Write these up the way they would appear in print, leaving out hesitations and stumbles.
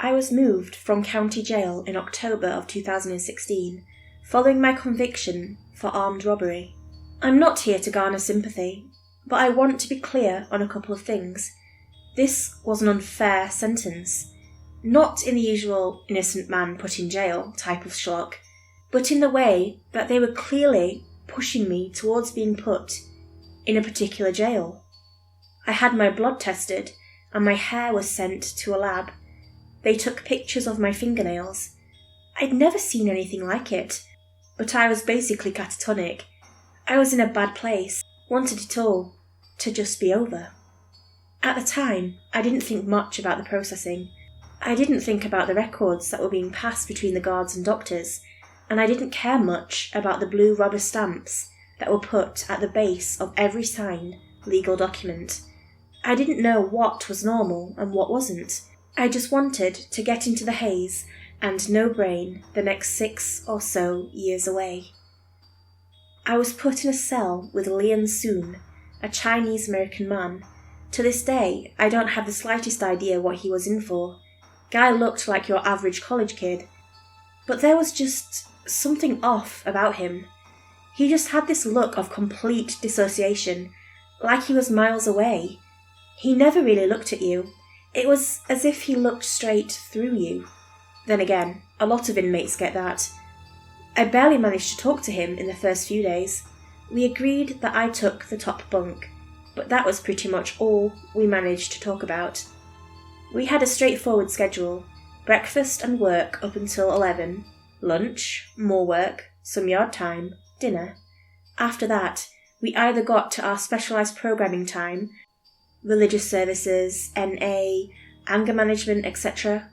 I was moved from county jail in October of 2016, following my conviction for armed robbery. I'm not here to garner sympathy, but I want to be clear on a couple of things. This was an unfair sentence, not in the usual innocent man put in jail type of schlock, but in the way that they were clearly pushing me towards being put in a particular jail. I had my blood tested and my hair was sent to a lab. They took pictures of my fingernails. I'd never seen anything like it, but I was basically catatonic. I was in a bad place, wanted it all to just be over. At the time, I didn't think much about the processing. I didn't think about the records that were being passed between the guards and doctors, and I didn't care much about the blue rubber stamps that were put at the base of every signed legal document. I didn't know what was normal and what wasn't. I just wanted to get into the haze and no brain the next 6 or so years away. I was put in a cell with Lian Soon, a Chinese-American man. To this day, I don't have the slightest idea what he was in for. Guy looked like your average college kid, but there was just something off about him. He just had this look of complete dissociation, like he was miles away. He never really looked at you. It was as if he looked straight through you. Then again, a lot of inmates get that. I barely managed to talk to him in the first few days. We agreed that I took the top bunk, but that was pretty much all we managed to talk about. We had a straightforward schedule: breakfast and work up until 11, lunch, more work, some yard time, dinner. After that, we either got to our specialised programming time, religious services, NA, anger management, etc.,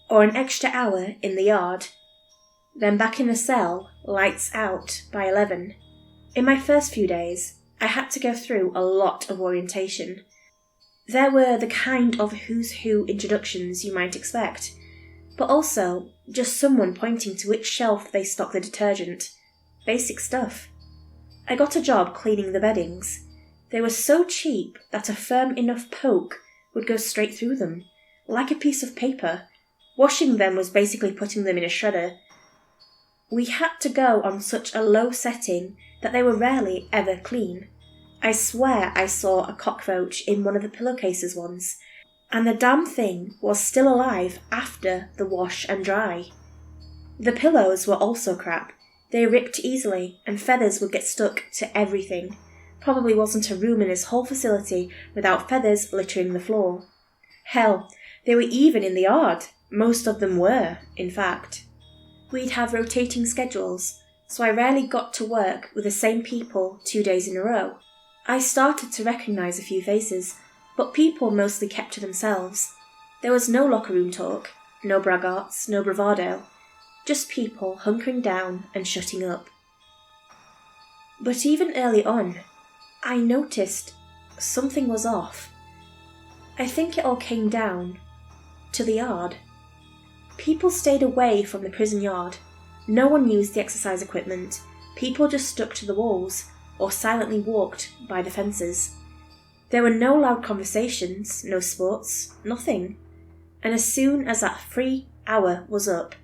or an extra hour in the yard. Then back in the cell, lights out by 11. In my first few days, I had to go through a lot of orientation. There were the kind of who's who introductions you might expect, but also just someone pointing to which shelf they stock the detergent. Basic stuff. I got a job cleaning the beddings. They were so cheap that a firm enough poke would go straight through them, like a piece of paper. Washing them was basically putting them in a shredder. We had to go on such a low setting that they were rarely ever clean. I swear I saw a cockroach in one of the pillowcases once, and the damn thing was still alive after the wash and dry. The pillows were also crap. They ripped easily, and feathers would get stuck to everything. Probably wasn't a room in this whole facility without feathers littering the floor. Hell, they were even in the yard. Most of them were, in fact. We'd have rotating schedules, so I rarely got to work with the same people 2 days in a row. I started to recognise a few faces, but people mostly kept to themselves. There was no locker room talk, no braggarts, no bravado, just people hunkering down and shutting up. But even early on, I noticed something was off. I think it all came down to the yard. People stayed away from the prison yard. No one used the exercise equipment. People just stuck to the walls or silently walked by the fences. There were no loud conversations, no sports, nothing. And as soon as that free hour was up,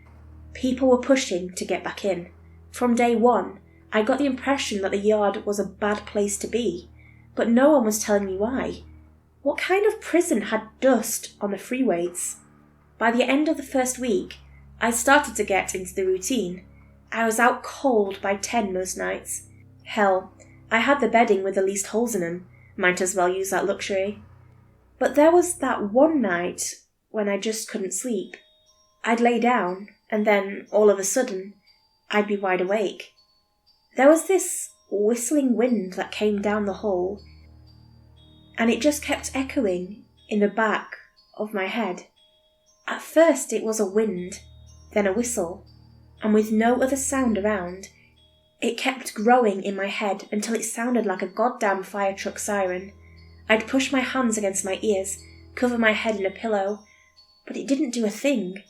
people were pushing to get back in. From day one, I got the impression that the yard was a bad place to be, but no one was telling me why. What kind of prison had dust on the free weights? By the end of the first week, I started to get into the routine. I was out cold by 10 most nights. Hell, I had the bedding with the least holes in them. Might as well use that luxury. But there was that one night when I just couldn't sleep. I'd lay down, and then, all of a sudden, I'd be wide awake. There was this whistling wind that came down the hall, and it just kept echoing in the back of my head. At first it was a wind, then a whistle, and with no other sound around, it kept growing in my head until it sounded like a goddamn fire truck siren. I'd push my hands against my ears, cover my head in a pillow, but it didn't do a thing.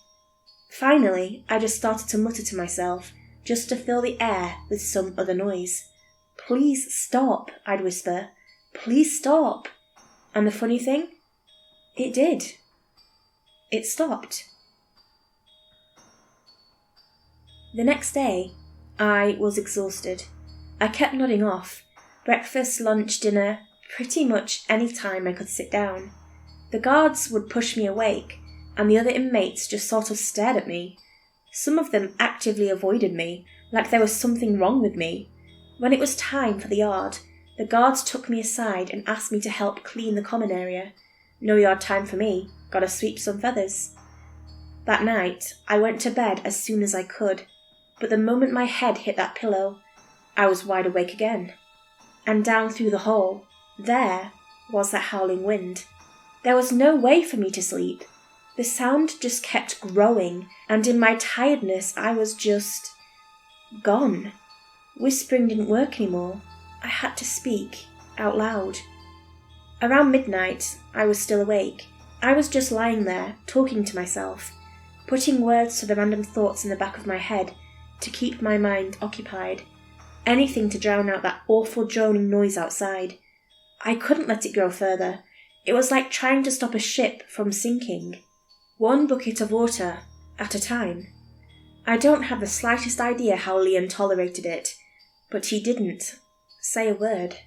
Finally, I just started to mutter to myself, just to fill the air with some other noise. "Please stop," I'd whisper. "Please stop." And the funny thing? It did. It stopped. The next day, I was exhausted. I kept nodding off. Breakfast, lunch, dinner, pretty much any time I could sit down. The guards would push me awake, and the other inmates just sort of stared at me. Some of them actively avoided me, like there was something wrong with me. When it was time for the yard, the guards took me aside and asked me to help clean the common area. No yard time for me, gotta sweep some feathers. That night, I went to bed as soon as I could, but the moment my head hit that pillow, I was wide awake again. And down through the hall, there was that howling wind. There was no way for me to sleep. The sound just kept growing, and in my tiredness I was just gone. Whispering didn't work anymore. I had to speak out loud. Around midnight, I was still awake. I was just lying there, talking to myself, putting words to the random thoughts in the back of my head to keep my mind occupied. Anything to drown out that awful droning noise outside. I couldn't let it grow further. It was like trying to stop a ship from sinking. One bucket of water at a time. I don't have the slightest idea how Leon tolerated it, but he didn't say a word.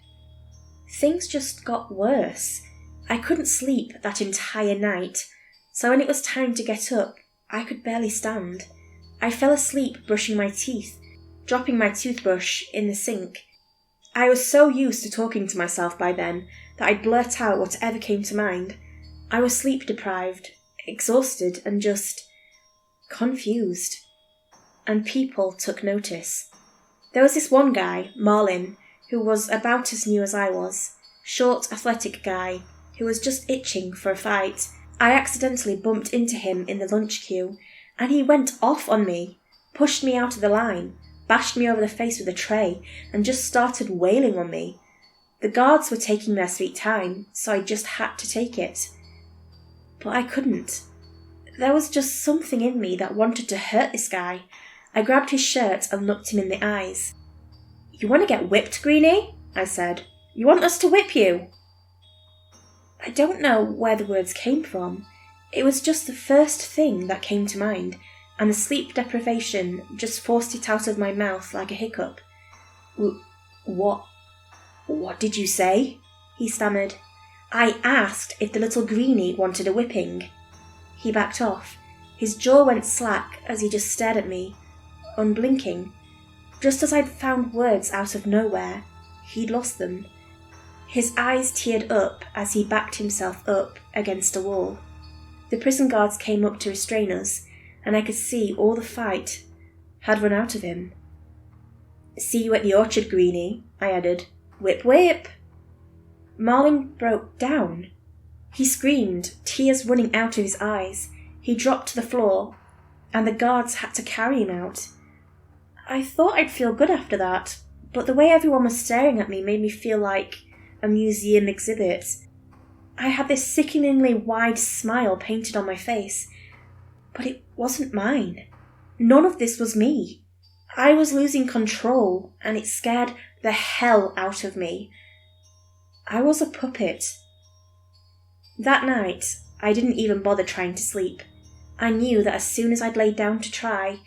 Things just got worse. I couldn't sleep that entire night, so when it was time to get up, I could barely stand. I fell asleep brushing my teeth, dropping my toothbrush in the sink. I was so used to talking to myself by then that I'd blurt out whatever came to mind. I was sleep deprived, exhausted, and just confused. And people took notice. There was this one guy, Marlin, who was about as new as I was. Short, athletic guy, who was just itching for a fight. I accidentally bumped into him in the lunch queue, and he went off on me, pushed me out of the line, bashed me over the face with a tray, and just started wailing on me. The guards were taking their sweet time, so I just had to take it. But I couldn't. There was just something in me that wanted to hurt this guy. I grabbed his shirt and looked him in the eyes. "You want to get whipped, Greenie?" I said. "You want us to whip you?" I don't know where the words came from. It was just the first thing that came to mind, and the sleep deprivation just forced it out of my mouth like a hiccup. What did you say?" he stammered. "I asked if the little greenie wanted a whipping." He backed off. His jaw went slack as he just stared at me, unblinking. Just as I'd found words out of nowhere, he'd lost them. His eyes teared up as he backed himself up against a wall. The prison guards came up to restrain us, and I could see all the fight had run out of him. "See you at the orchard, Greenie," I added. "Whip, whip." Marlin broke down. He screamed, tears running out of his eyes. He dropped to the floor, and the guards had to carry him out. I thought I'd feel good after that, but the way everyone was staring at me made me feel like a museum exhibit. I had this sickeningly wide smile painted on my face, but it wasn't mine. None of this was me. I was losing control, and it scared the hell out of me. I was a puppet. That night, I didn't even bother trying to sleep. I knew that as soon as I'd laid down to try,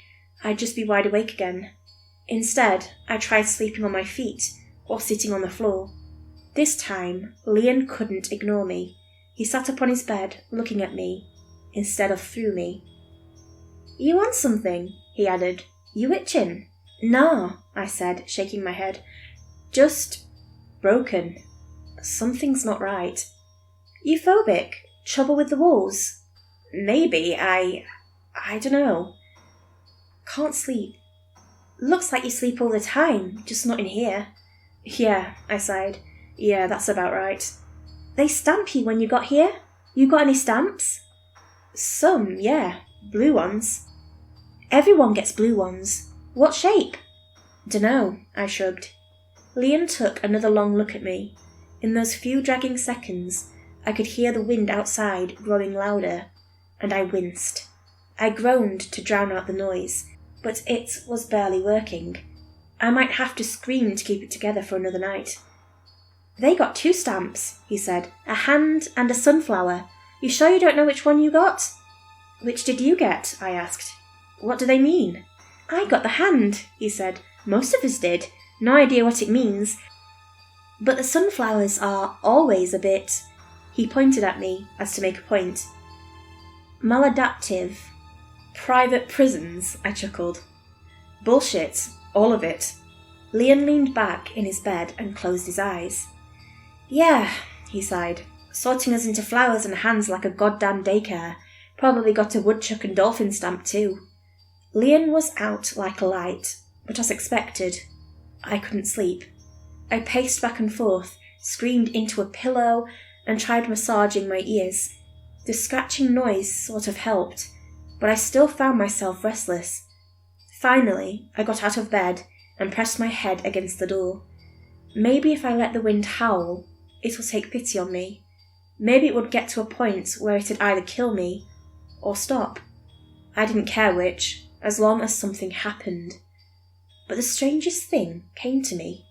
I'd just be wide awake again. Instead, I tried sleeping on my feet or sitting on the floor. This time, Leon couldn't ignore me. He sat up on his bed, looking at me, instead of through me. "You want something?" he added. "You itching?" "No," I said, shaking my head. "Just broken. Something's not right." "You phobic? Trouble with the walls?" "Maybe. I don't know." "Can't sleep." "Looks like you sleep all the time, just not in here." "Yeah," I sighed. "Yeah, that's about right." "They stamp you when you got here? You got any stamps?" "Some, yeah. Blue ones." "Everyone gets blue ones. What shape?" "Dunno," I shrugged. Leon took another long look at me. In those few dragging seconds, I could hear the wind outside growing louder, and I winced. I groaned to drown out the noise, but it was barely working. I might have to scream to keep it together for another night. "They got 2 stamps," he said. "A hand and a sunflower. You sure you don't know which one you got?" "Which did you get?" I asked. "What do they mean?" I got the hand, he said. Most of us did. No idea what it means. But the sunflowers are always a bit... He pointed at me as to make a point. Maladaptive. Private prisons, I chuckled. Bullshit. All of it. Leon leaned back in his bed and closed his eyes. Yeah, he sighed, sorting us into flowers and hands like a goddamn daycare. Probably got a woodchuck and dolphin stamp too. Leon was out like a light, but as expected, I couldn't sleep. I paced back and forth, screamed into a pillow, and tried massaging my ears. The scratching noise sort of helped, but I still found myself restless. Finally, I got out of bed and pressed my head against the door. Maybe if I let the wind howl, it will take pity on me. Maybe it would get to a point where it'd either kill me or stop. I didn't care which, as long as something happened. But the strangest thing came to me.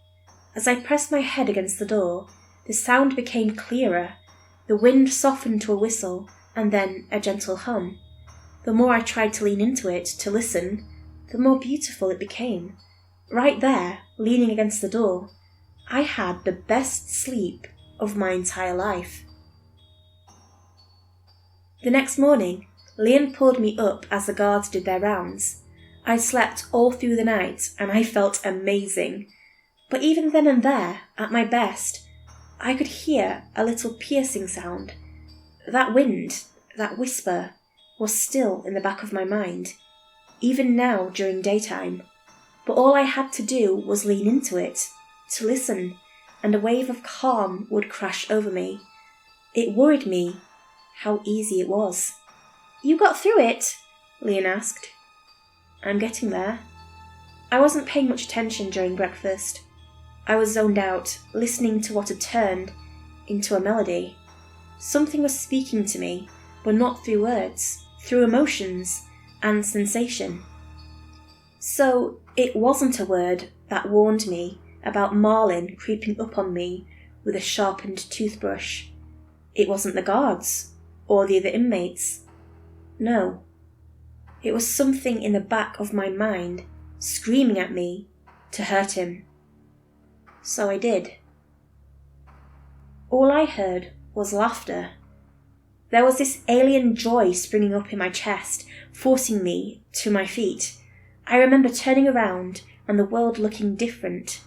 As I pressed my head against the door, the sound became clearer. The wind softened to a whistle, and then a gentle hum. The more I tried to lean into it, to listen, the more beautiful it became. Right there, leaning against the door, I had the best sleep of my entire life. The next morning, Leon pulled me up as the guards did their rounds. I slept all through the night, and I felt amazing. But even then and there, at my best, I could hear a little piercing sound. That wind, that whisper, was still in the back of my mind, even now during daytime. But all I had to do was lean into it, to listen, and a wave of calm would crash over me. It worried me how easy it was. You got through it? Leon asked. I'm getting there. I wasn't paying much attention during breakfast. I was zoned out, listening to what had turned into a melody. Something was speaking to me, but not through words, through emotions and sensation. So it wasn't a word that warned me about Marlin creeping up on me with a sharpened toothbrush. It wasn't the guards or the other inmates. No. It was something in the back of my mind screaming at me to hurt him. So I did. All I heard was laughter. There was this alien joy springing up in my chest, forcing me to my feet. I remember turning around and the world looking different.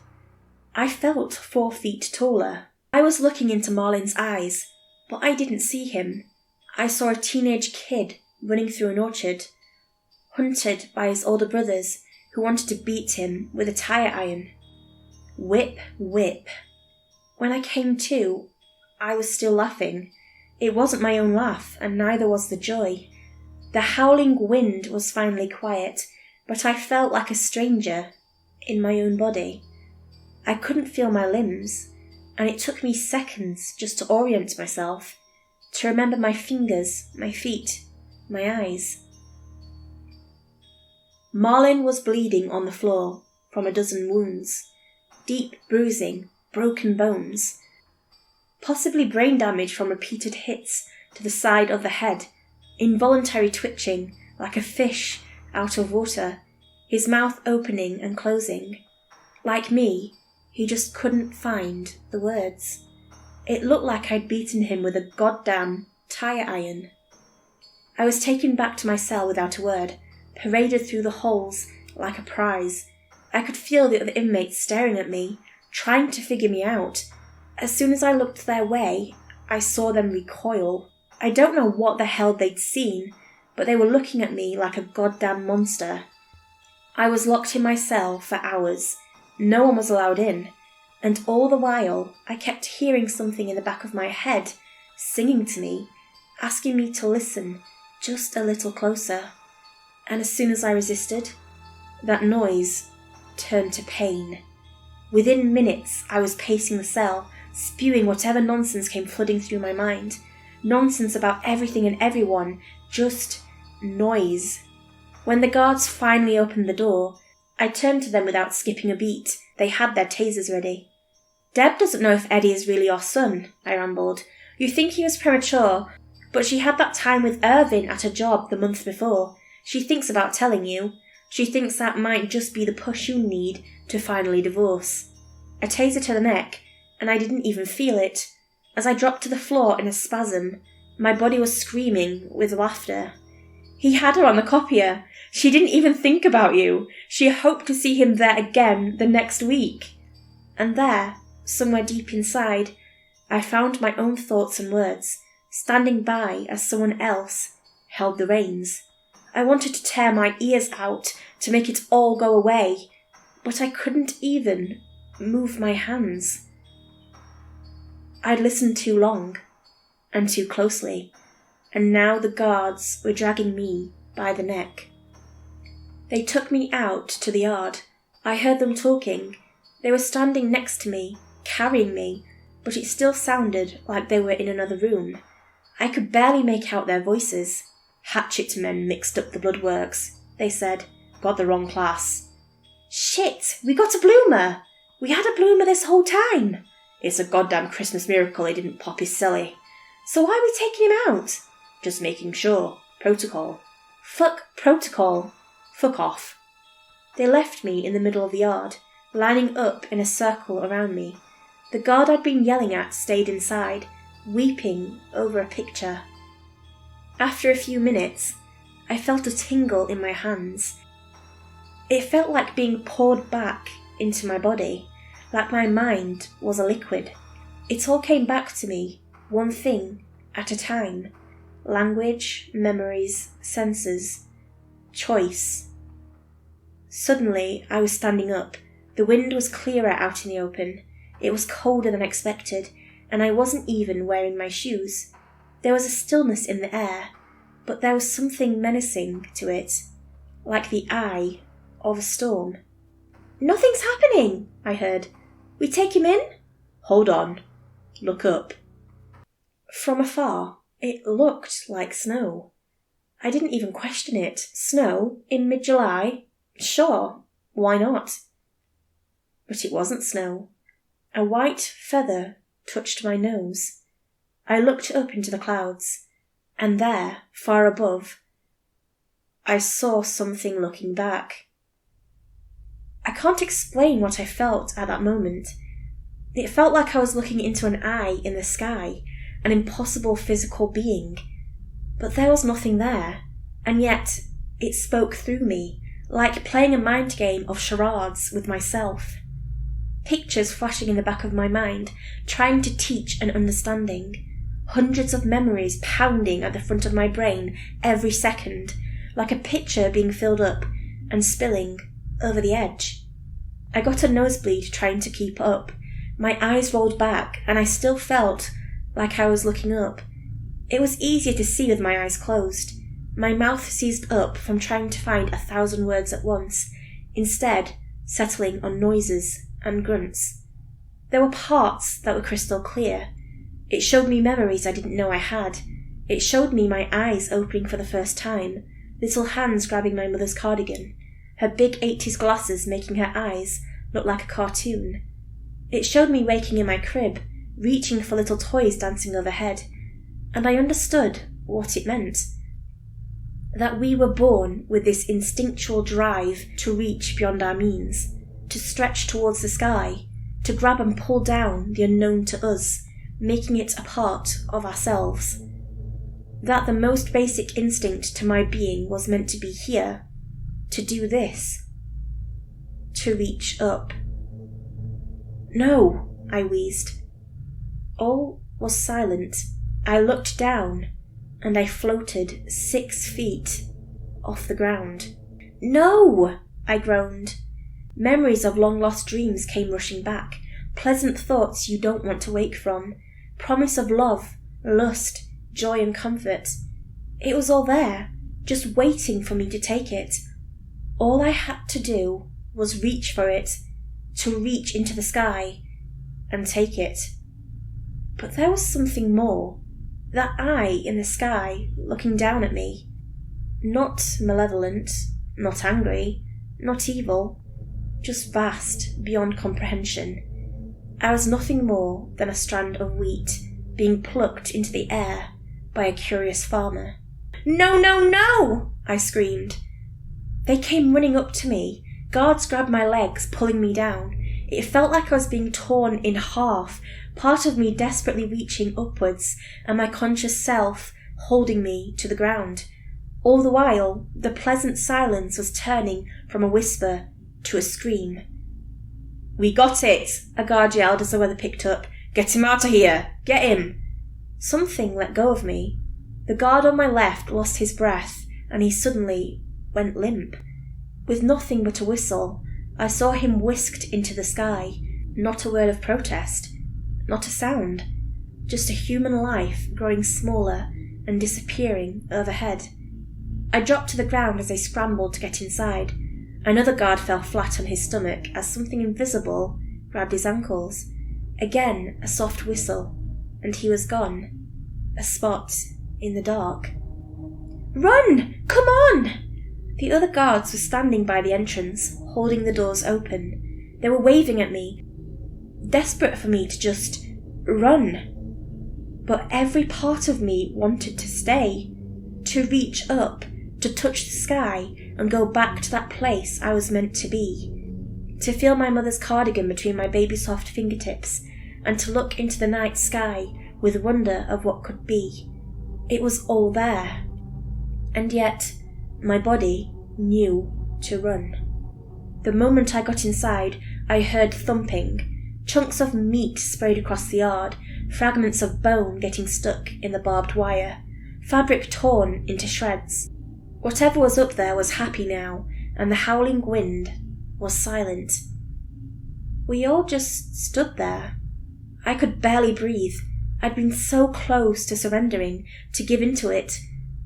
I felt 4 feet taller. I was looking into Marlin's eyes, but I didn't see him. I saw a teenage kid running through an orchard, hunted by his older brothers who wanted to beat him with a tire iron. Whip, whip. When I came to, I was still laughing. It wasn't my own laugh, and neither was the joy. The howling wind was finally quiet, but I felt like a stranger in my own body. I couldn't feel my limbs, and it took me seconds just to orient myself, to remember my fingers, my feet, my eyes. Marlin was bleeding on the floor from a dozen wounds. Deep bruising, broken bones. Possibly brain damage from repeated hits to the side of the head. Involuntary twitching, like a fish out of water. His mouth opening and closing. Like me, he just couldn't find the words. It looked like I'd beaten him with a goddamn tire iron. I was taken back to my cell without a word, paraded through the halls like a prize. I could feel the other inmates staring at me, trying to figure me out. As soon as I looked their way, I saw them recoil. I don't know what the hell they'd seen, but they were looking at me like a goddamn monster. I was locked in my cell for hours. No one was allowed in, and all the while I kept hearing something in the back of my head, singing to me, asking me to listen just a little closer. And as soon as I resisted, that noise turned to pain. Within minutes, I was pacing the cell, spewing whatever nonsense came flooding through my mind. Nonsense about everything and everyone, just noise. When the guards finally opened the door, I turned to them without skipping a beat. They had their tasers ready. Deb doesn't know if Eddie is really your son, I rambled. You think he was premature, but she had that time with Irvin at her job the month before. She thinks about telling you. She thinks that might just be the push you need to finally divorce. A taser to the neck, and I didn't even feel it. As I dropped to the floor in a spasm, my body was screaming with laughter. He had her on the copier. She didn't even think about you. She hoped to see him there again the next week. And there, somewhere deep inside, I found my own thoughts and words, standing by as someone else held the reins. I wanted to tear my ears out to make it all go away, but I couldn't even move my hands. I'd listened too long and too closely, and now the guards were dragging me by the neck. They took me out to the yard. I heard them talking. They were standing next to me, carrying me, but it still sounded like they were in another room. I could barely make out their voices. "Hatchet men mixed up the bloodworks," they said. "Got the wrong class." "Shit, we got a bloomer! We had a bloomer this whole time!" "It's a goddamn Christmas miracle he didn't pop his celly." "So why are we taking him out?" "Just making sure. Protocol." "Fuck protocol. Fuck off." They left me in the middle of the yard, lining up in a circle around me. The guard I'd been yelling at stayed inside, weeping over a picture. After a few minutes, I felt a tingle in my hands. It felt like being poured back into my body, like my mind was a liquid. It all came back to me, one thing at a time. Language, memories, senses, choice. Suddenly, I was standing up. The wind was clearer out in the open. It was colder than expected, and I wasn't even wearing my shoes. There was a stillness in the air, but there was something menacing to it, like the eye of a storm. "Nothing's happening," I heard. "We take him in?" "Hold on. Look up." From afar, it looked like snow. I didn't even question it. Snow in mid-July? Sure, why not? But it wasn't snow. A white feather touched my nose. I looked up into the clouds, and there, far above, I saw something looking back. I can't explain what I felt at that moment. It felt like I was looking into an eye in the sky, an impossible physical being. But there was nothing there, and yet it spoke through me, like playing a mind game of charades with myself. Pictures flashing in the back of my mind, trying to teach an understanding. Hundreds of memories pounding at the front of my brain every second, like a pitcher being filled up and spilling over the edge. I got a nosebleed trying to keep up. My eyes rolled back, and I still felt like I was looking up. It was easier to see with my eyes closed. My mouth seized up from trying to find 1,000 words at once, instead settling on noises and grunts. There were parts that were crystal clear. It showed me memories I didn't know I had. It showed me my eyes opening for the first time, little hands grabbing my mother's cardigan, her big 80s glasses making her eyes look like a cartoon. It showed me waking in my crib, reaching for little toys dancing overhead, and I understood what it meant. That we were born with this instinctual drive to reach beyond our means, to stretch towards the sky, to grab and pull down the unknown to us, making it a part of ourselves. That the most basic instinct to my being was meant to be here, to do this, to reach up. "No," I wheezed. All was silent. I looked down, and I floated 6 feet off the ground. "No!" I groaned. Memories of long-lost dreams came rushing back, pleasant thoughts you don't want to wake from, promise of love, lust, joy and comfort. It was all there, just waiting for me to take it. All I had to do was reach for it, to reach into the sky and take it. But there was something more. That eye in the sky looking down at me. Not malevolent, not angry, not evil, just vast, beyond comprehension. I was nothing more than a strand of wheat being plucked into the air by a curious farmer. "No, no, no!" I screamed. They came running up to me. Guards grabbed my legs, pulling me down. It felt like I was being torn in half, part of me desperately reaching upwards, and my conscious self holding me to the ground. All the while, the pleasant silence was turning from a whisper to a scream. "We got it!" a guard yelled as the weather picked up. "Get him out of here! Get him!" Something let go of me. The guard on my left lost his breath, and he suddenly went limp. With nothing but a whistle, I saw him whisked into the sky. Not a word of protest, not a sound, just a human life growing smaller and disappearing overhead. I dropped to the ground as I scrambled to get inside. Another guard fell flat on his stomach as something invisible grabbed his ankles. Again a soft whistle, and he was gone. A spot in the dark. "Run! Come on!" The other guards were standing by the entrance, holding the doors open. They were waving at me, desperate for me to just run. But every part of me wanted to stay, to reach up, to touch the sky and go back to that place I was meant to be, to feel my mother's cardigan between my baby-soft fingertips, and to look into the night sky with wonder of what could be. It was all there. And yet, my body knew to run. The moment I got inside, I heard thumping, chunks of meat sprayed across the yard, fragments of bone getting stuck in the barbed wire, fabric torn into shreds. Whatever was up there was happy now, and the howling wind was silent. We all just stood there. I could barely breathe. I'd been so close to surrendering, to give in to it.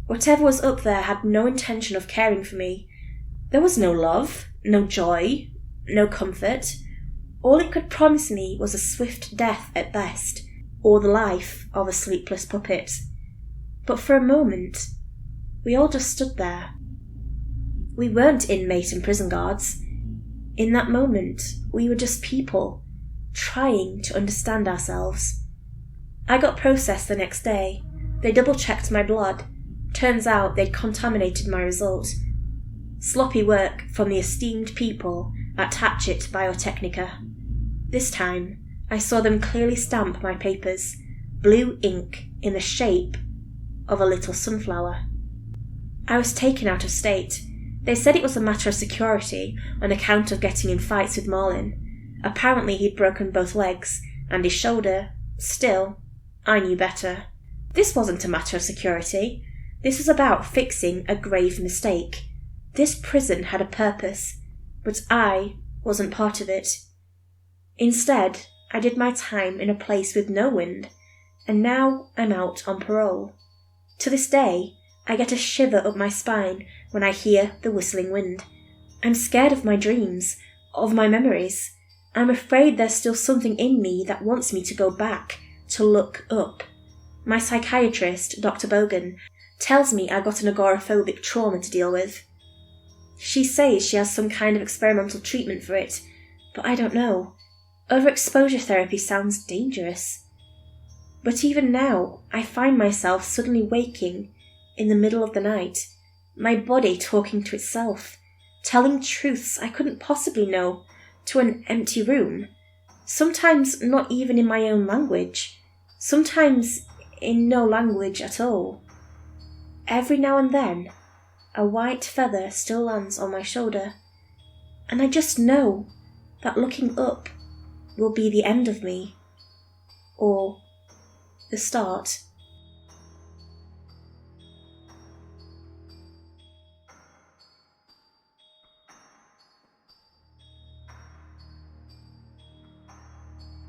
Whatever was up there had no intention of caring for me. There was no love, no joy, no comfort. All it could promise me was a swift death at best, or the life of a sleepless puppet. But for a moment, we all just stood there. We weren't inmate and prison guards. In that moment, we were just people, trying to understand ourselves. I got processed the next day. They double-checked my blood. Turns out they'd contaminated my result. Sloppy work from the esteemed people at Hatchet Biotechnica. This time, I saw them clearly stamp my papers, blue ink in the shape of a little sunflower. I was taken out of state. They said it was a matter of security on account of getting in fights with Marlin. Apparently he'd broken both legs and his shoulder. Still, I knew better. This wasn't a matter of security. This was about fixing a grave mistake. This prison had a purpose, but I wasn't part of it. Instead, I did my time in a place with no wind, and now I'm out on parole. To this day, I get a shiver up my spine when I hear the whistling wind. I'm scared of my dreams, of my memories. I'm afraid there's still something in me that wants me to go back, to look up. My psychiatrist, Dr. Bogan, tells me I got an agoraphobic trauma to deal with. She says she has some kind of experimental treatment for it, but I don't know. Overexposure therapy sounds dangerous. But even now, I find myself suddenly waking in the middle of the night, my body talking to itself, telling truths I couldn't possibly know to an empty room, sometimes not even in my own language, sometimes in no language at all. Every now and then, a white feather still lands on my shoulder, and I just know that looking up will be the end of me, or the start